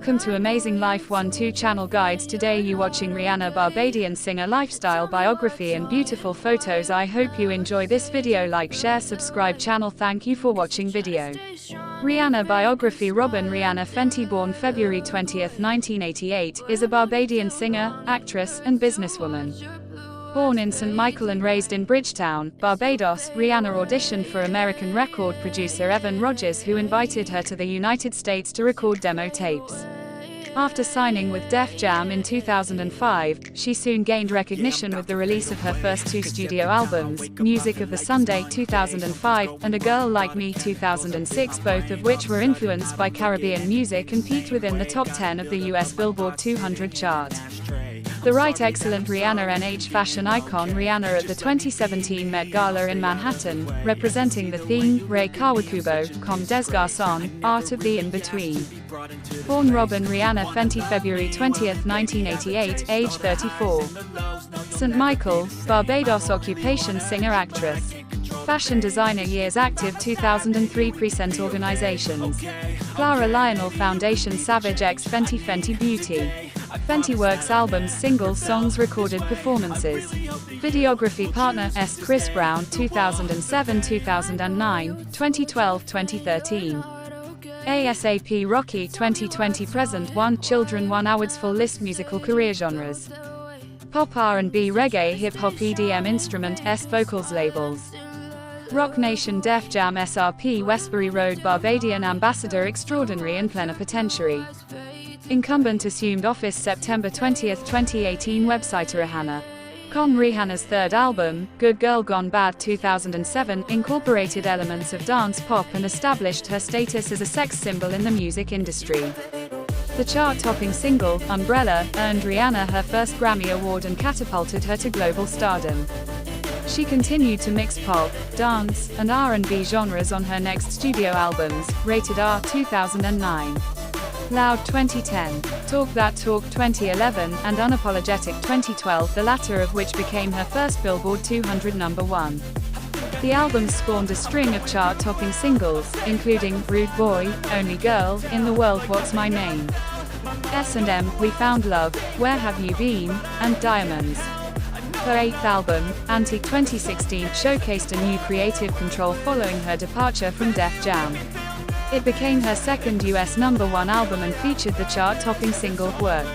Welcome to Amazing Life 1-2 channel guides. Today you watching Rihanna Barbadian singer lifestyle biography and beautiful photos. I hope you enjoy this video. Like, share, subscribe channel. Thank you for watching video. Rihanna biography. Rihanna Fenty, born February 20, 1988, is a Barbadian singer, actress, and businesswoman. Born in St. Michael and raised in Bridgetown, Barbados, Rihanna auditioned for American record producer Evan Rogers, who invited her to the United States to record demo tapes. After signing with Def Jam in 2005, she soon gained recognition with the release of her first two studio albums, Music of the Sunday 2005 and A Girl Like Me 2006, both of which were influenced by Caribbean music and peaked within the top 10 of the US Billboard 200 chart. The right excellent Rihanna NH fashion icon. Rihanna at the 2017 Met Gala in Manhattan, representing the theme, Re Kawakubo, Comme des Garçons, Art of the In-Between. Born Robin Rihanna Fenty February 20, 1988, age 34. St. Michael, Barbados. Occupation singer-actress. Fashion designer. Years active 2003 Present organizations. Clara Lionel Foundation. Savage X Fenty Fenty Beauty. Fenty Works albums, singles, songs, recorded performances. Videography partner S. Chris Brown 2007-2009, 2012-2013. ASAP Rocky 2020 present. 1 Children 1 Awards. Full list. Musical career genres: pop, R&B, reggae, hip-hop, EDM. Instrument S. Vocals. Labels: Rock Nation, Def Jam, SRP. Westbury Road. Barbadian ambassador extraordinary and plenipotentiary. Incumbent assumed office September 20, 2018. Website rihanna.com. Rihanna's third album, Good Girl Gone Bad 2007, incorporated elements of dance pop and established her status as a sex symbol in the music industry. The chart-topping single, Umbrella, earned Rihanna her first Grammy Award and catapulted her to global stardom. She continued to mix pop, dance, and R&B genres on her next studio albums, Rated R 2009. Loud 2010, Talk That Talk 2011, and Unapologetic 2012, the latter of which became her first Billboard 200 #1. The album spawned a string of chart-topping singles, including Rude Boy, Only Girl in the World, What's My Name, S&M, We Found Love, Where Have You Been, and Diamonds. Her eighth album, Antique 2016, showcased a new creative control following her departure from Def Jam. It became her second US #1 album and featured the chart-topping single, Work.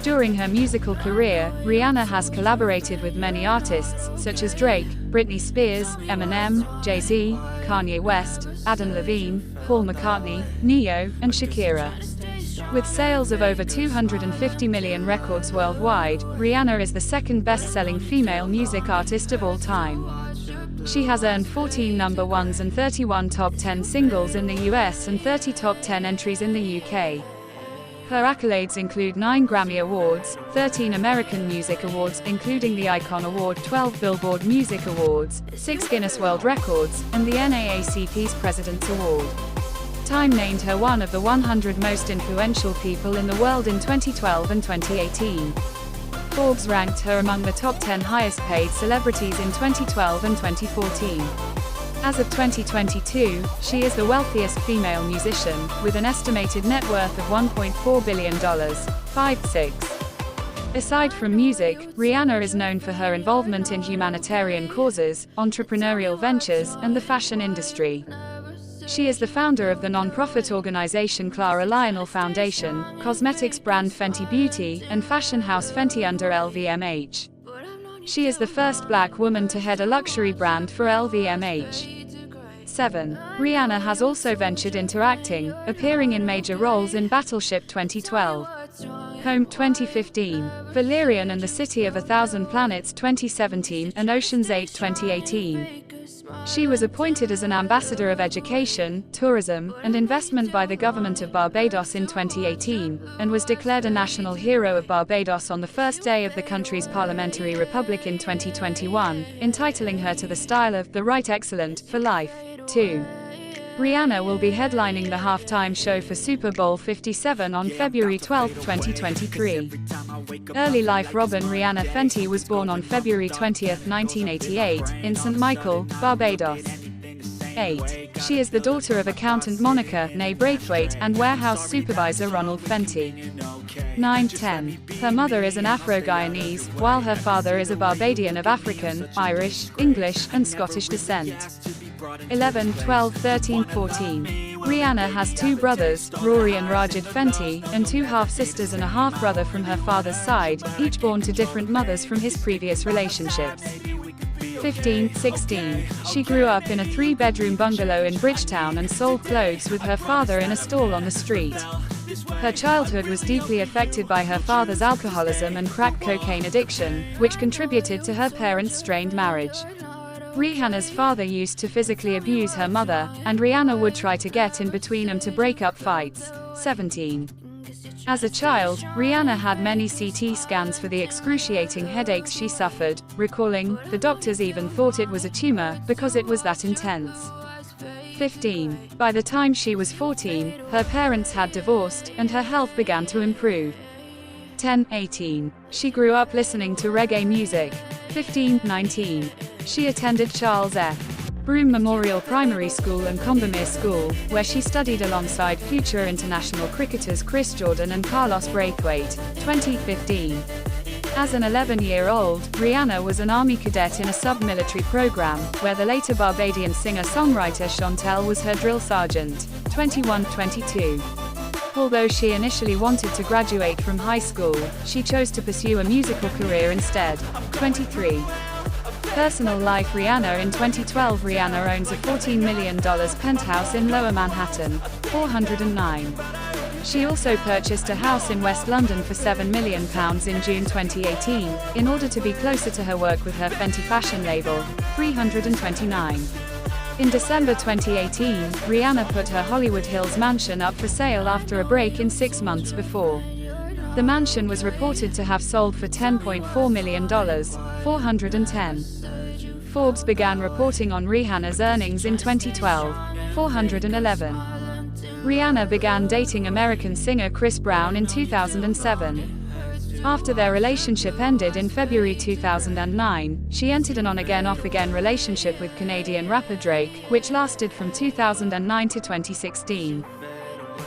During her musical career, Rihanna has collaborated with many artists, such as Drake, Britney Spears, Eminem, Jay-Z, Kanye West, Adam Levine, Paul McCartney, Ne-Yo, and Shakira. With sales of over 250 million records worldwide, Rihanna is the second best-selling female music artist of all time. She has earned 14 #1s and 31 top 10 singles in the US and 30 top 10 entries in the UK. Her accolades include 9 Grammy Awards, 13 American Music Awards including the Icon Award, 12 Billboard Music Awards, 6 Guinness World Records, and the NAACP's President's Award. Time named her one of the 100 most influential people in the world in 2012 and 2018. Forbes ranked her among the top 10 highest-paid celebrities in 2012 and 2014. As of 2022, she is the wealthiest female musician, with an estimated net worth of $1.4 billion. 5-6. Aside from music, Rihanna is known for her involvement in humanitarian causes, entrepreneurial ventures, and the fashion industry. She is the founder of the non-profit organization Clara Lionel Foundation, cosmetics brand Fenty Beauty, and fashion house Fenty under LVMH. She is the first black woman to head a luxury brand for LVMH. 7. Rihanna has also ventured into acting, appearing in major roles in Battleship 2012, Home 2015, Valerian and the City of a Thousand Planets 2017, and Ocean's 8 2018. She was appointed as an ambassador of education, tourism, and investment by the government of Barbados in 2018, and was declared a national hero of Barbados on the first day of the country's parliamentary republic in 2021, entitling her to the style of the right excellent for life. 2. Rihanna will be headlining the halftime show for Super Bowl 57 on February 12, 2023. Early life. Robin Rihanna Fenty was born on February 20, 1988, in St. Michael, Barbados. 8. She is the daughter of accountant Monica, née Braithwaite, and warehouse supervisor Ronald Fenty. 9. 10. Her mother is an Afro-Guyanese, while her father is a Barbadian of African, Irish, English, and Scottish descent. 11, 12, 13, 14. Rihanna has 2 brothers, Rory and Rajid Fenty, and 2 half-sisters and a half-brother from her father's side, each born to different mothers from his previous relationships. 15, 16. She grew up in a 3-bedroom bungalow in Bridgetown and sold clothes with her father in a stall on the street. Her childhood was deeply affected by her father's alcoholism and crack cocaine addiction, which contributed to her parents' strained marriage. Rihanna's father used to physically abuse her mother, and Rihanna would try to get in between them to break up fights. 17. As a child, Rihanna had many CT scans for the excruciating headaches she suffered, recalling, "The doctors even thought it was a tumor, because it was that intense." 15. By the time she was 14, her parents had divorced, and her health began to improve. 10, 18. She grew up listening to reggae music. 15, 19. She attended Charles F. Broome Memorial Primary School and Combermere School, where she studied alongside future international cricketers Chris Jordan and Carlos Braithwaite. 2015. As an 11-year-old, Rihanna was an Army cadet in a sub-military program, where the later Barbadian singer-songwriter Chantel was her drill sergeant. 21-22. Although she initially wanted to graduate from high school, she chose to pursue a musical career instead. 23. Personal life. Rihanna. In 2012, Rihanna owns a $14 million penthouse in Lower Manhattan, 409. She also purchased a house in West London for £7 million in June 2018, in order to be closer to her work with her Fenty fashion label, 329. In December 2018, Rihanna put her Hollywood Hills mansion up for sale after a break in 6 months before. The mansion was reported to have sold for $10.4 million, 410. Forbes began reporting on Rihanna's earnings in 2012, 411. Rihanna began dating American singer Chris Brown in 2007. After their relationship ended in February 2009, she entered an on-again off-again relationship with Canadian rapper Drake, which lasted from 2009 to 2016.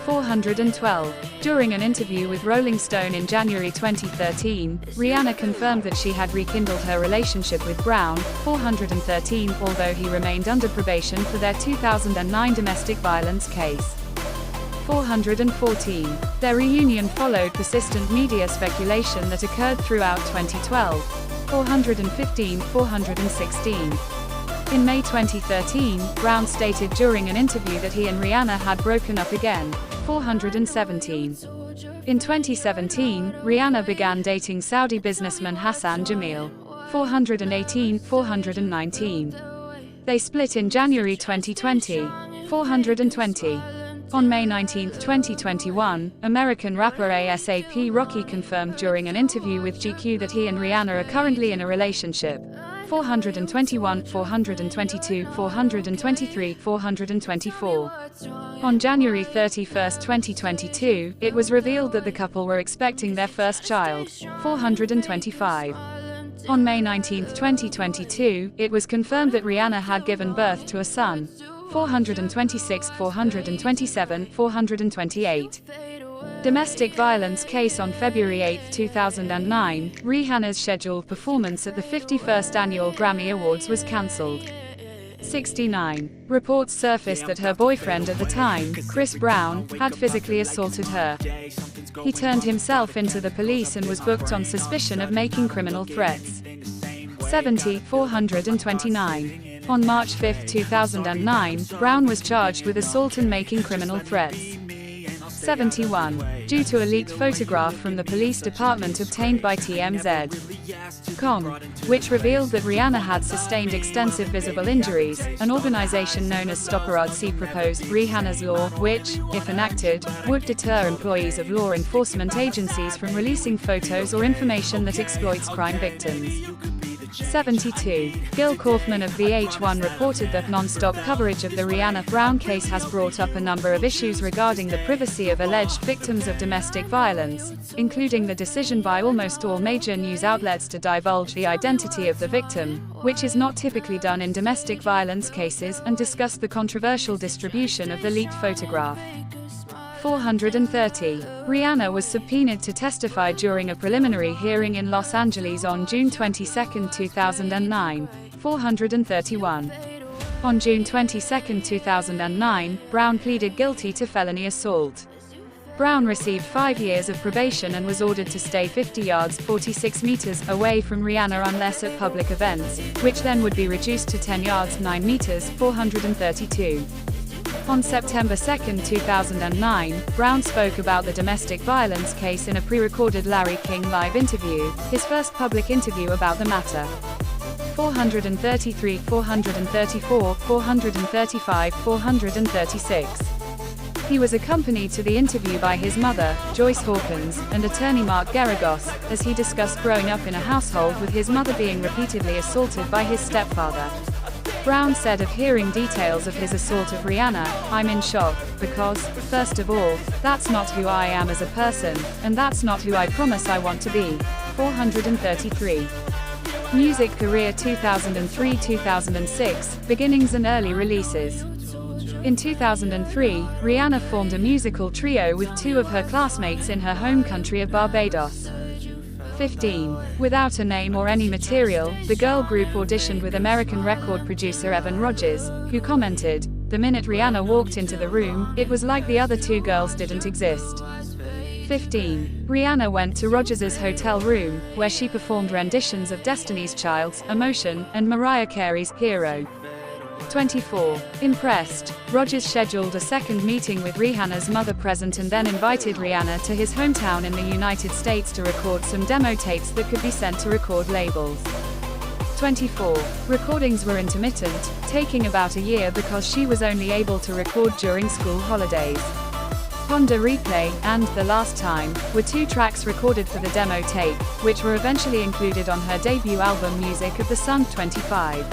412. During an interview with Rolling Stone in January 2013, Rihanna confirmed that she had rekindled her relationship with Brown, 413, although he remained under probation for their 2009 domestic violence case. 414. Their reunion followed persistent media speculation that occurred throughout 2012. 415. 416. In May 2013, Brown stated during an interview that he and Rihanna had broken up again. 417. In 2017, Rihanna began dating Saudi businessman Hassan Jameel. 418. 419. They split in January 2020. 420. On May 19, 2021, American rapper A$AP Rocky confirmed during an interview with GQ that he and Rihanna are currently in a relationship. 421, 422, 423, 424. On January 31, 2022, it was revealed that the couple were expecting their first child. 425. On May 19, 2022, it was confirmed that Rihanna had given birth to a son. 426, 427, 428. Domestic violence case. On February 8, 2009, Rihanna's scheduled performance at the 51st Annual Grammy Awards was cancelled. 69. Reports surfaced that her boyfriend at the time, Chris Brown, had physically assaulted her. He turned himself into the police and was booked on suspicion of making criminal threats. 70. 429. On March 5, 2009, Brown was charged with assault and making criminal threats. 71. Due to a leaked photograph from the police department obtained by TMZ.com, which revealed that Rihanna had sustained extensive visible injuries, an organization known as Stopparazzi proposed Rihanna's law, which, if enacted, would deter employees of law enforcement agencies from releasing photos or information that exploits crime victims. 72. Gil Kaufman of VH1 reported that non-stop coverage of the Rihanna Brown case has brought up a number of issues regarding the privacy of alleged victims of domestic violence, including the decision by almost all major news outlets to divulge the identity of the victim, which is not typically done in domestic violence cases, and discussed the controversial distribution of the leaked photograph. 430. Rihanna was subpoenaed to testify during a preliminary hearing in Los Angeles on June 22, 2009. 431. On June 22, 2009, Brown pleaded guilty to felony assault. Brown received 5 years of probation and was ordered to stay 50 yards 46 meters away from Rihanna unless at public events, which then would be reduced to 10 yards 9 meters 432. On September 2, 2009, Brown spoke about the domestic violence case in a pre-recorded Larry King live interview, his first public interview about the matter. 433, 434, 435, 436. He was accompanied to the interview by his mother, Joyce Hawkins, and attorney Mark Geragos, as he discussed growing up in a household with his mother being repeatedly assaulted by his stepfather. Brown said of hearing details of his assault of Rihanna, "I'm in shock, because, first of all, that's not who I am as a person, and that's not who I promise I want to be." 433. Music career 2003-2006, beginnings and early releases. In 2003, Rihanna formed a musical trio with two of her classmates in her home country of Barbados. 15. Without a name or any material, the girl group auditioned with American record producer Evan Rogers, who commented, "The minute Rihanna walked into the room, it was like the other two girls didn't exist." 15. Rihanna went to Rogers's hotel room, where she performed renditions of Destiny's Child's "Emotion" and Mariah Carey's "Hero." 24. Impressed, Rogers scheduled a second meeting with Rihanna's mother present and then invited Rihanna to his hometown in the United States to record some demo tapes that could be sent to record labels. 24. Recordings were intermittent, taking about a year because she was only able to record during school holidays. Honda Replay and The Last Time were two tracks recorded for the demo tape, which were eventually included on her debut album Music of the Sun. 25.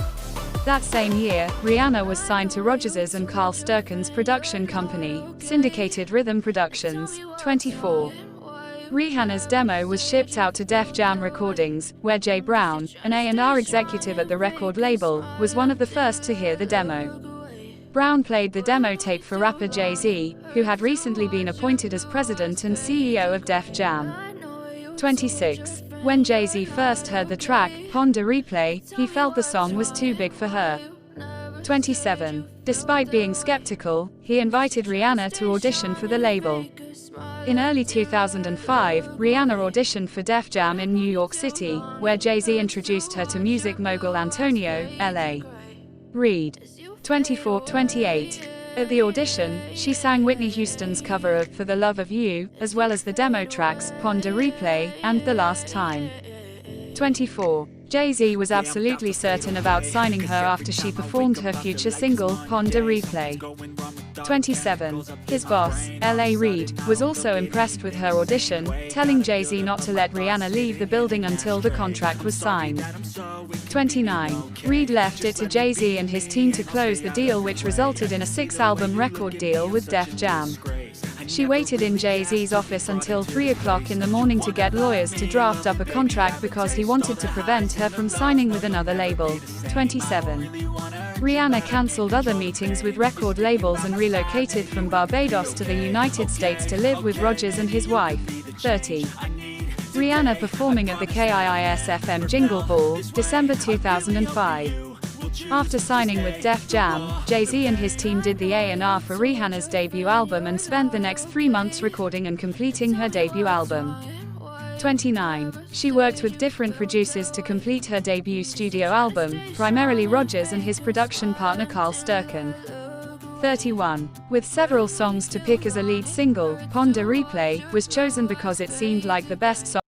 That same year, Rihanna was signed to Rogers's and Carl Sturken's production company, Syndicated Rhythm Productions. 24. Rihanna's demo was shipped out to Def Jam Recordings, where Jay Brown, an A&R executive at the record label, was one of the first to hear the demo. Brown played the demo tape for rapper Jay-Z, who had recently been appointed as president and CEO of Def Jam. 26. When Jay-Z first heard the track, Honda Replay, he felt the song was too big for her. 27. Despite being skeptical, he invited Rihanna to audition for the label. In early 2005, Rihanna auditioned for Def Jam in New York City, where Jay-Z introduced her to music mogul Antonio L.A. Reid. 24-28. At the audition, she sang Whitney Houston's cover of For the Love of You, as well as the demo tracks Honda Replay and The Last Time. 24. Jay-Z was absolutely certain about signing her after she performed her future single, Honda Replay. 27. His boss, L.A. Reid, was also impressed with her audition, telling Jay-Z not to let Rihanna leave the building until the contract was signed. 29. Reid left it to Jay-Z and his team to close the deal, which resulted in a 6-album record deal with Def Jam. She waited in Jay-Z's office until 3 o'clock in the morning to get lawyers to draft up a contract because he wanted to prevent her from signing with another label. 27. Rihanna cancelled other meetings with record labels and relocated from Barbados to the United States to live with Rogers and his wife. 30. Rihanna performing at the KIIS-FM Jingle Ball, December 2005. After signing with Def Jam, Jay-Z and his team did the A&R for Rihanna's debut album and spent the next 3 months recording and completing her debut album. 29. She worked with different producers to complete her debut studio album, primarily Rogers and his production partner Carl Sturken. 31. With several songs to pick as a lead single, Honda Replay was chosen because it seemed like the best song